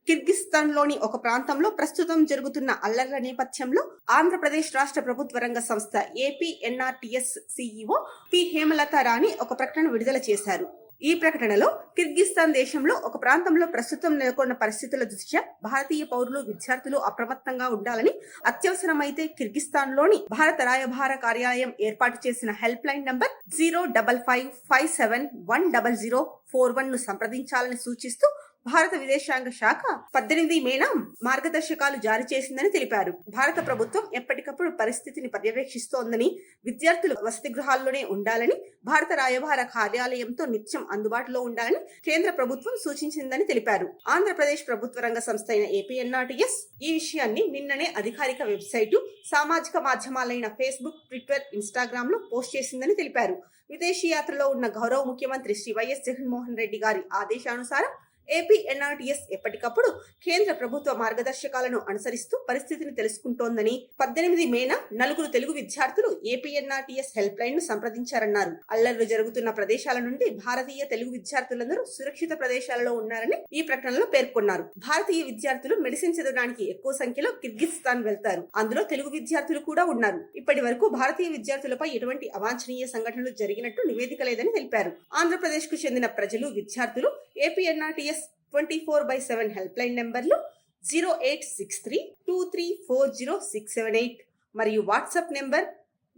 కిర్గిస్థాన్లోని ఒక ప్రాంతంలో ప్రస్తుతం జరుగుతున్న అల్లర్ల నేపథ్యంలో ఆంధ్రప్రదేశ్ రాష్ట్ర ప్రభుత్వ రంగ సంస్థ ఏపీఎన్ఆర్టీఎస్ సీఈఓ పి హేమలత రాణి ఒక ప్రకటన విడుదల చేశారు. ఈ ప్రకటనలో కిర్గిస్థాన్ దేశంలో ఒక ప్రాంతంలో ప్రస్తుతం నెలకొన్న పరిస్థితుల దృష్ట్యా భారతీయ పౌరులు, విద్యార్థులు అప్రమత్తంగా ఉండాలని, అత్యవసరమైతే కిర్గిస్థాన్లోని భారత రాయబార కార్యాలయం ఏర్పాటు చేసిన హెల్ప్ లైన్ నంబర్ 05557100441 ను సంప్రదించాలని సూచిస్తూ భారత విదేశాంగ శాఖ 18 మేన మార్గదర్శకాలు జారీ చేసిందని తెలిపారు. భారత ప్రభుత్వం ఎప్పటికప్పుడు పరిస్థితిని పర్యవేక్షిస్తోందని, విద్యార్థులు వసతి గృహాల్లోనే ఉండాలని, భారత రాయబార కార్యాలయంతో నిత్యం అందుబాటులో ఉండాలని కేంద్ర ప్రభుత్వం సూచించిందని తెలిపారు. ఆంధ్రప్రదేశ్ ప్రభుత్వ రంగ సంస్థ అయిన ఏపీఎన్ఆర్టీఎస్ ఈ విషయాన్ని నిన్ననే అధికారిక వెబ్సైటు, సామాజిక మాధ్యమాలైన ఫేస్బుక్, ట్విట్టర్, ఇన్స్టాగ్రామ్ లో పోస్ట్ చేసిందని తెలిపారు. విదేశీ యాత్రలో ఉన్న గౌరవ ముఖ్యమంత్రి శ్రీ వైఎస్ జగన్మోహన్ రెడ్డి గారి ఆదేశానుసారం ఏపీఎన్ఆర్టీఎస్ ఎప్పటికప్పుడు కేంద్ర ప్రభుత్వ మార్గదర్శకాలను అనుసరిస్తూ పరిస్థితిని తెలుసుకుంటోందని, 18 మేన 4 తెలుగు విద్యార్థులు ఏపీఎన్ఆర్టీఎస్ హెల్ప్ లైన్ ను సంప్రదించారన్నారు. అల్లర్లు జరుగుతున్న ప్రదేశాల నుండి భారతీయ తెలుగు విద్యార్థులందరూ సురక్షిత ప్రదేశాలలో ఉన్నారని ఈ ప్రకటనలో పేర్కొన్నారు. భారతీయ విద్యార్థులు మెడిసిన్ చదవడానికి ఎక్కువ సంఖ్యలో కిర్గిస్థాన్ వెళ్తారు. అందులో తెలుగు విద్యార్థులు కూడా ఉన్నారు. ఇప్పటి వరకు భారతీయ విద్యార్థులపై ఎటువంటి అవాంఛనీయ సంఘటనలు జరిగినట్టు నివేదిక లేదని తెలిపారు. ఆంధ్రప్రదేశ్ కు చెందిన ప్రజలు, విద్యార్థులు ఏపీఎన్ఆర్టీఎస్ 24/7 హెల్ప్ లైన్ నెంబర్లు 086323400678 మరియు వాట్సాప్ నెంబర్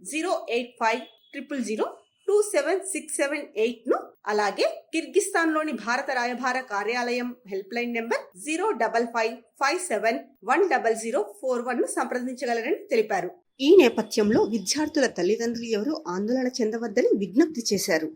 08500027678 ను, అలాగే కిర్గిస్థాన్లోని భారత రాయబార కార్యాలయం హెల్ప్ లైన్ నెంబర్ 05557100441 ను సంప్రదించగలరని తెలిపారు. ఈ నేపథ్యంలో విద్యార్థుల తల్లిదండ్రులు ఎవరూ ఆందోళన చెందవద్దని విజ్ఞప్తి చేశారు.